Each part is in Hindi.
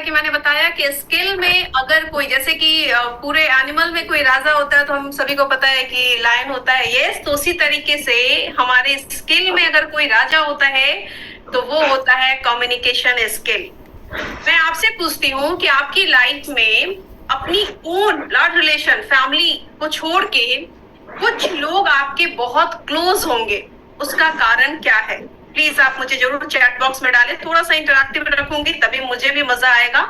कि मैंने बताया कि स्किल में अगर कोई, जैसे कि पूरे एनिमल में कोई राजा होता है तो हम सभी को पता है कि लायन होता है, यस। तो उसी तरीके से हमारे स्किल में अगर कोई राजा होता है तो वो होता है कम्युनिकेशन स्किल। मैं आपसे पूछती हूँ कि आपकी लाइफ में अपनी ओन ब्लड रिलेशन, फैमिली को छोड़ के कुछ लोग आपके बहुत क्लोज होंगे, उसका कारण क्या है? प्लीज आप मुझे जरूर चैट बॉक्स में डालें, थोड़ा सा इंटरैक्टिव रखूंगी तभी मुझे भी मजा आएगा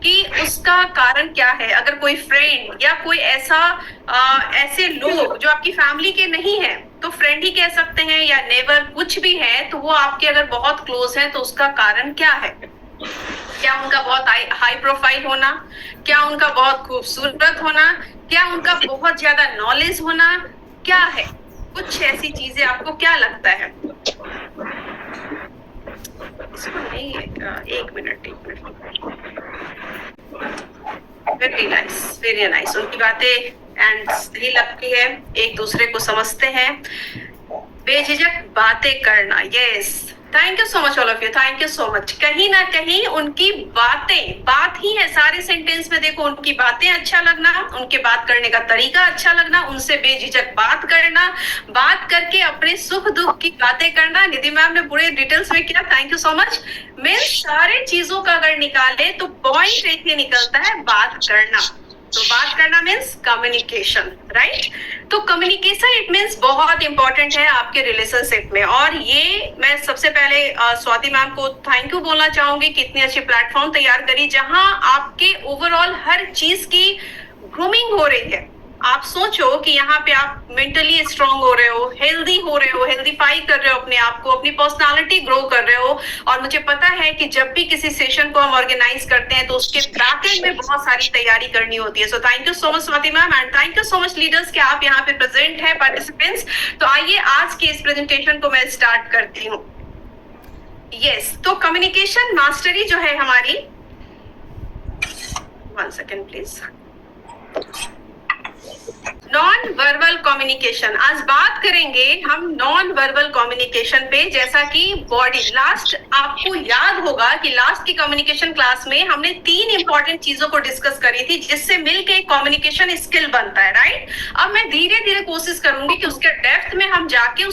कि उसका कारण क्या है। अगर कोई फ्रेंड या कोई ऐसे लोग जो आपकी फैमिली के नहीं है तो फ्रेंड ही कह सकते हैं, या नेबर कुछ भी है, तो वो आपके अगर बहुत क्लोज है तो उसका कारण क्या है? क्या उनका बहुत हाई प्रोफाइल होना, क्या उनका बहुत खूबसूरत होना, क्या उनका बहुत ज्यादा नॉलेज होना, क्या है? कुछ ऐसी चीजें आपको क्या लगता है? इसको नहीं, एक मिनट। Very nice. उनकी बातें एंड सही लगती है, एक दूसरे को समझते हैं, बेझिझक बातें करना। Yes, thank you so much all of you, thank you so much. कहीं ना कहीं उनकी बात ही है सारे सेंटेंस में। देखो, उनकी बातें अच्छा लगना, उनके बात करने का तरीका अच्छा लगना, उनसे बेझिझक बात करना, बात करके अपने सुख दुख की बातें करना। निधि मैम ने पूरे डिटेल्स में किया, थैंक यू सो मच। मैं सारे चीजों का अगर निकाले तो पॉइंट एक ही निकलता है, बात करना। तो बात करना मीन्स कम्युनिकेशन, राइट? तो कम्युनिकेशन इट मीन्स बहुत इंपॉर्टेंट है आपके रिलेशनशिप में। और ये मैं सबसे पहले स्वाति मैम को थैंक यू बोलना चाहूंगी कि इतनी अच्छी प्लेटफॉर्म तैयार करी जहां आपके ओवरऑल हर चीज की ग्रूमिंग हो रही है। आप सोचो कि यहाँ पे आप मेंटली स्ट्रांग हो रहे हो, हेल्दीफाई कर रहे हो अपने आप को, अपनी पर्सनालिटी ग्रो कर रहे हो। और मुझे पता है कि जब भी किसी सेशन को हम ऑर्गेनाइज करते हैं तो उसके बैकएंड में बहुत सारी तैयारी करनी होती है। So thank you so much Swati ma'am, and thank you so much leaders कि आप यहाँ पे प्रेजेंट है, पार्टिसिपेंट्स। तो आइए आज के इस प्रेजेंटेशन को मैं स्टार्ट करती हूँ। यस, तो कम्युनिकेशन मास्टरी जो है हमारी, 1 second please. Non verbal communication, आज बात करेंगे हम नॉन वर्बल कम्युनिकेशन पे। जैसा कि बॉडी, लास्ट आपको याद होगा कि लास्ट की कम्युनिकेशन क्लास में हमने 3 इंपॉर्टेंट चीजों को डिस्कस करी थी जिससे मिलके कम्युनिकेशन स्किल बनता है, राइट? अब मैं धीरे धीरे कोशिश करूंगी कि उसके डेप्थ में हम जाके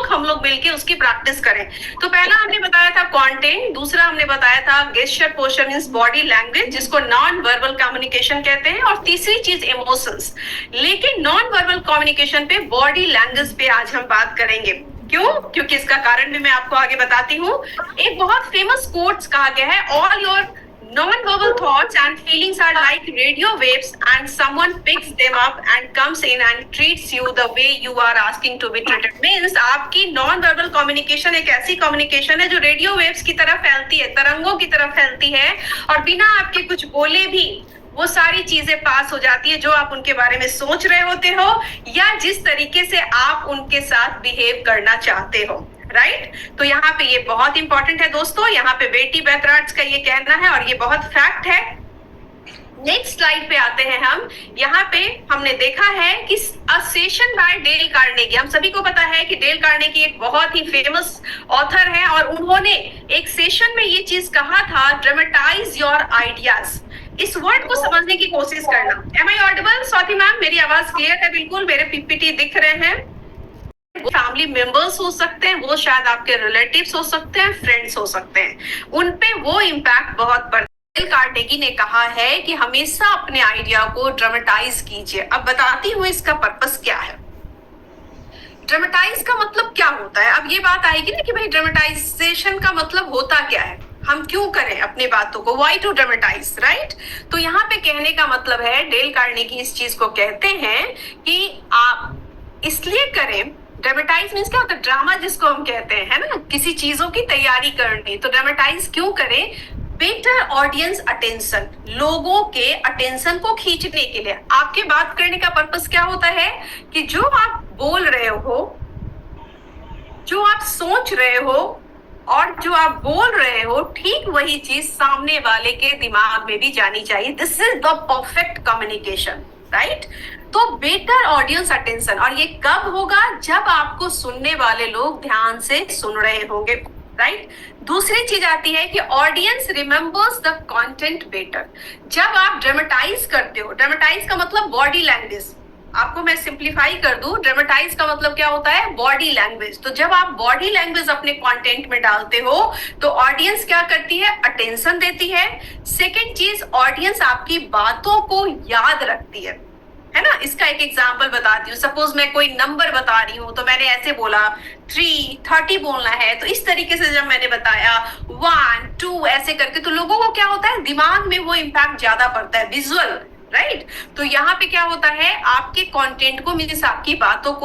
हम लोग मिलके उसकी प्रैक्टिस करें। तो पहला हमने बताया था कंटेंट, दूसरा हमने बताया था gesture, posture means body language जिसको नॉन वर्बल कम्युनिकेशन कहते हैं, और तीसरी चीज इमोशंस। लेकिन नॉन वर्बल कम्युनिकेशन पे, बॉडी लैंग्वेज पे आज हम बात करेंगे। क्यों? क्योंकि इसका कारण भी मैं आपको आगे बताती हूँ। एक बहुत फेमस कोट्स कहा गया है, all your non-verbal thoughts and feelings are like radio waves and someone picks them up and comes in and treats you the way you are asking to be treated. Means आपकी non-verbal communication एक ऐसी communication है जो रेडियो वेव्स की तरह फैलती है, तरंगों की तरह फैलती है, और बिना आपके कुछ बोले भी वो सारी चीजें पास हो जाती है जो आप उनके बारे में सोच रहे होते हो या जिस तरीके से आप उनके साथ बिहेव करना चाहते हो, राइट? तो यहाँ पे ये बहुत इंपॉर्टेंट है दोस्तों, यहाँ पे बेटी बैथराट्स का ये कहना है और ये बहुत फैक्ट है। नेक्स्ट स्लाइड पे आते हैं हम। यहाँ पे हमने देखा है कि a session bye Dale Carnegie, हम सभी को पता है कि डेल कार्नेगी एक बहुत ही फेमस ऑथर है और उन्होंने एक सेशन में ये चीज कहा था, ड्रामेटाइज योर आइडियाज। इस वर्ड को समझने की कोशिश करना। Am I audible Swati ma'am? मेरी आवाज क्लियर है? बिल्कुल, मेरे पीपीटी दिख रहे हैं। फैमिली मेंबर्स हो सकते हैं, वो शायद आपके रिलेटिव्स हो सकते हैं, फ्रेंड्स हो सकते हैं, उन पे वो इम्पैक्ट बहुत पड़ता है। डेल कार्नेगी ने कहा है कि हमेशा अपने आइडिया को ड्रामेटाइज कीजिए। अब बताती हूँ इसका पर्पस क्या है। ड्रामेटाइज का मतलब क्या होता है? अब ये बात आएगी ना कि भाई ड्रामेटाइजेशन का मतलब होता क्या है, हम क्यों करें अपनी बातों को, व्हाई टू ड्रामेटाइज, राइट? तो यहाँ पे कहने का मतलब है, डेल कार्नेगी इस चीज को कहते हैं कि आप इसलिए करें। ड्रामेटाइज मीन्स क्या होता है? ड्रामा जिसको हम कहते हैं, है ना, किसी चीजों की तैयारी करनी। तो ड्रामेटाइज क्यों करें? बेटर ऑडियंस अटेंशन, लोगों के अटेंशन को खींचने के लिए। आपके बात करने का पर्पस क्या होता है कि जो आप बोल रहे हो, जो आप सोच रहे हो और जो आप बोल रहे हो, ठीक वही चीज सामने वाले के दिमाग में भी जानी चाहिए। This is the perfect communication, right? तो बेटर ऑडियंस अटेंशन, और ये कब होगा? जब आपको सुनने वाले लोग ध्यान से सुन रहे होंगे। राइट। दूसरी चीज आती है कि audience remembers the content better. जब आप ड्रामेटाइज करते हो, ड्रामेटाइज का मतलब बॉडी लैंग्वेज, आपको मैं सिंप्लीफाई कर दूं, ड्रामेटाइज का मतलब क्या होता है, बॉडी लैंग्वेज। तो जब आप बॉडी लैंग्वेज अपने कंटेंट में डालते हो तो ऑडियंस क्या करती है, अटेंशन देती है। सेकंड चीज, ऑडियंस आपकी बातों को याद रखती है ना। इसका एक एग्जांपल बताती हूँ। सपोज मैं कोई नंबर बता रही हूँ तो मैंने ऐसे बोला 330 बोलना है, तो इस तरीके से जब मैंने बताया 1 2 ऐसे करके, तो लोगों को क्या होता है, दिमाग में वो इम्पैक्ट ज्यादा पड़ता है, विजुअल, राइट। तो यहाँ पे क्या होता है, आपके कंटेंट को मीन्स आपकी बातों को